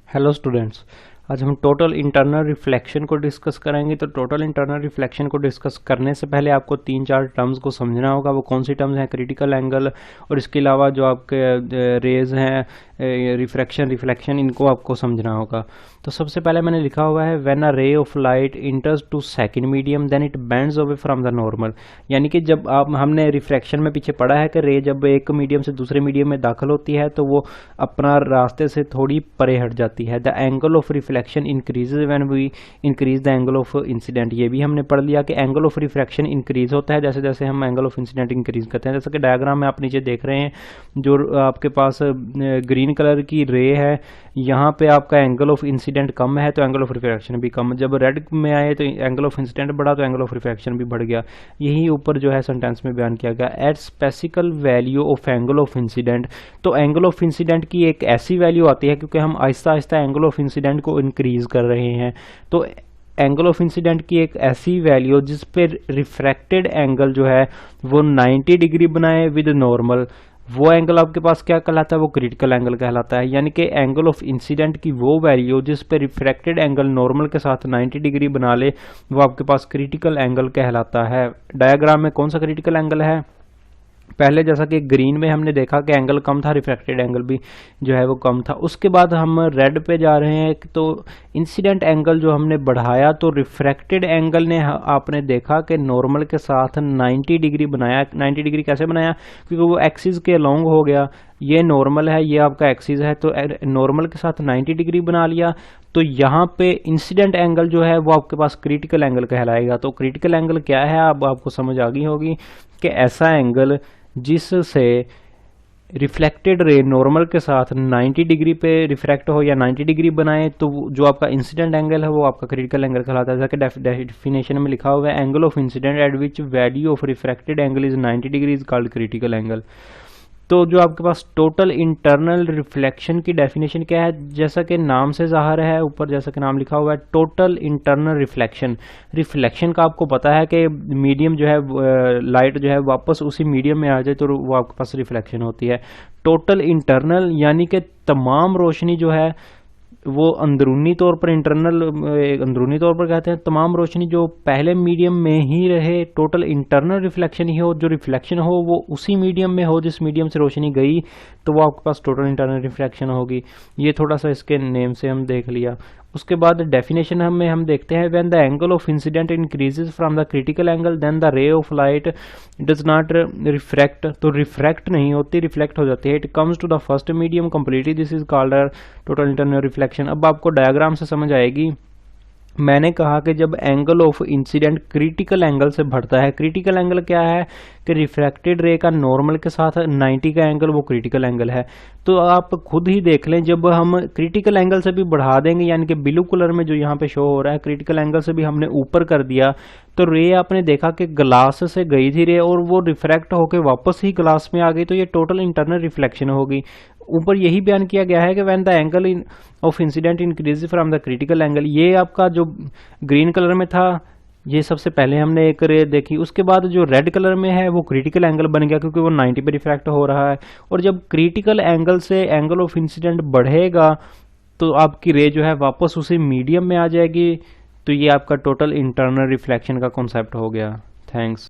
Hello students, आज हम total internal reflection को डिस्कस करेंगे। तो टोटल इंटरनल रिफ्लेक्शन को डिस्कस करने से पहले आपको तीन चार टर्म्स को समझना होगा। वो कौन सी टर्म्स हैं? क्रिटिकल एंगल और इसके अलावा जो आपके रेज हैं, रिफ्रैक्शन, रिफ्लेक्शन, इनको आपको समझना होगा। तो सबसे पहले मैंने लिखा हुआ है when a ray of light enters to second medium then it bends away from the normal. यानी कि जब हमने रिफ्रैक्शन में पीछे पढ़ा है कि रे जब एक मीडियम से दूसरे मीडियम में दाखिल होती है तो वो अपना रास्ते से थोड़ी परे हट जाती है। The angle of reflection increases when we increase the angle of incident. ये भी हमने पढ़ लिया कि एंगल ऑफ रिफ्रैक्शन इंक्रीज होता है जैसे जैसे हम एंगल ऑफ इंसिडेंट इंक्रीज करते हैं। जैसे कि डायग्राम में आप नीचे देख रहे हैं, जो आपके पास ग्रीन कलर की रे है, यहाँ पे आपका एंगल ऑफ इंसिडेंट कम है तो एंगल ऑफ रिफ्रैक्शन भी कम। जब रेड में आए तो एंगल ऑफ इंसिडेंट बढ़ा तो एंगल ऑफ रिफ्रैक्शन भी बढ़ गया। यही ऊपर जो है सेंटेंस में बयान किया गया। At specific value of angle of incidence. तो एंगल ऑफ इंसिडेंट की एक ऐसी वैल्यू आती है क्योंकि हम Aahista Aahista angle of incident को इंक्रीज कर रहे हैं। तो एंगल ऑफ इंसिडेंट की एक ऐसी वैल्यू जिस पे रिफ्रैक्टेड एंगल जो है वो 90 डिग्री बनाए विद नॉर्मल, वो एंगल आपके पास क्या कहलाता है? वो क्रिटिकल एंगल कहलाता है। यानी कि एंगल ऑफ इंसिडेंट की वो वैल्यू जिस पे रिफ्रैक्टेड एंगल नॉर्मल के साथ 90 डिग्री बना ले, वो आपके पास क्रिटिकल एंगल कहलाता है। डायग्राम में कौन सा क्रिटिकल एंगल है? पहले जैसा कि ग्रीन में हमने देखा कि एंगल कम था, रिफ्रैक्टेड एंगल भी जो है वो कम था। उसके बाद हम रेड पे जा रहे हैं तो इंसिडेंट एंगल जो हमने बढ़ाया तो रिफ्रैक्टेड एंगल ने आपने देखा कि नॉर्मल के साथ 90 डिग्री बनाया। 90 डिग्री कैसे बनाया? क्योंकि वो एक्सिस के अलोंग हो गया। ये नॉर्मल है, ये आपका एक्सिस है, तो नॉर्मल के साथ 90 डिग्री बना लिया। तो यहाँ पे इंसिडेंट एंगल जो है वो आपके पास क्रिटिकल एंगल कहलाएगा। तो क्रिटिकल एंगल क्या है अब आपको समझ आ गई होगी कि ऐसा एंगल जिससे रिफ्लेक्टेड रे नॉर्मल के साथ 90 डिग्री पे रिफ्रैक्ट हो या 90 डिग्री बनाए तो जो आपका इंसिडेंट एंगल है वो आपका क्रिटिकल एंगल कहलाता है। जैसा कि डेफिनेशन में लिखा हुआ है, angle of incident at which value of refracted angle is 90 degree is called critical angle. तो जो आपके पास टोटल इंटरनल रिफ्लेक्शन की डेफिनेशन क्या है? जैसा कि नाम से जाहिर है, ऊपर जैसा कि नाम लिखा हुआ है टोटल इंटरनल रिफ्लेक्शन। रिफ्लेक्शन का आपको पता है कि मीडियम जो है लाइट जो है वापस उसी मीडियम में आ जाए तो वो आपके पास रिफ्लेक्शन होती है। टोटल इंटरनल यानी कि तमाम रोशनी जो है वो अंदरूनी तौर पर, इंटरनल अंदरूनी तौर पर कहते हैं, तमाम रोशनी जो पहले मीडियम में ही रहे, टोटल इंटरनल रिफ्लेक्शन ही हो, जो रिफ्लेक्शन हो वो उसी मीडियम में हो जिस मीडियम से रोशनी गई, तो वो आपके पास टोटल इंटरनल रिफ्लेक्शन होगी। ये थोड़ा सा इसके नेम से हम देख लिया। उसके बाद डेफिनेशन हम देखते हैं, when the angle of incident increases from the critical angle then the ray of light does not refract. तो रिफ्रैक्ट नहीं होती, रिफ्लेक्ट हो जाती है। It comes to the first medium completely, this is called total internal reflection. अब आपको diagram से समझ आएगी। मैंने कहा कि जब angle of incident critical angle से बढ़ता है, क्रिटिकल एंगल क्या है कि रिफ्रैक्टेड रे का नॉर्मल के साथ 90 का एंगल वो क्रिटिकल एंगल है। तो आप खुद ही देख लें, जब हम क्रिटिकल एंगल से भी बढ़ा देंगे, यानी कि ब्लू कलर में जो यहाँ पे शो हो रहा है, क्रिटिकल एंगल से भी हमने ऊपर कर दिया, तो रे आपने देखा कि ग्लास से गई थी रे और वो रिफ्रैक्ट होकर वापस ही ग्लास में आ गई, तो ये टोटल इंटरनल रिफ्लेक्शन होगी। ऊपर यही बयान किया गया है कि when the angle of incident increase from the critical angle. ये आपका जो ग्रीन कलर में था, ये सबसे पहले हमने एक रे देखी। उसके बाद जो रेड कलर में है वो क्रिटिकल एंगल बन गया क्योंकि वो 90 पे रिफ्रैक्ट हो रहा है। और जब क्रिटिकल एंगल से एंगल ऑफ इंसिडेंट बढ़ेगा तो आपकी रे जो है वापस उसी मीडियम में आ जाएगी। तो ये आपका टोटल इंटरनल रिफ्लेक्शन का कॉन्सेप्ट हो गया। थैंक्स।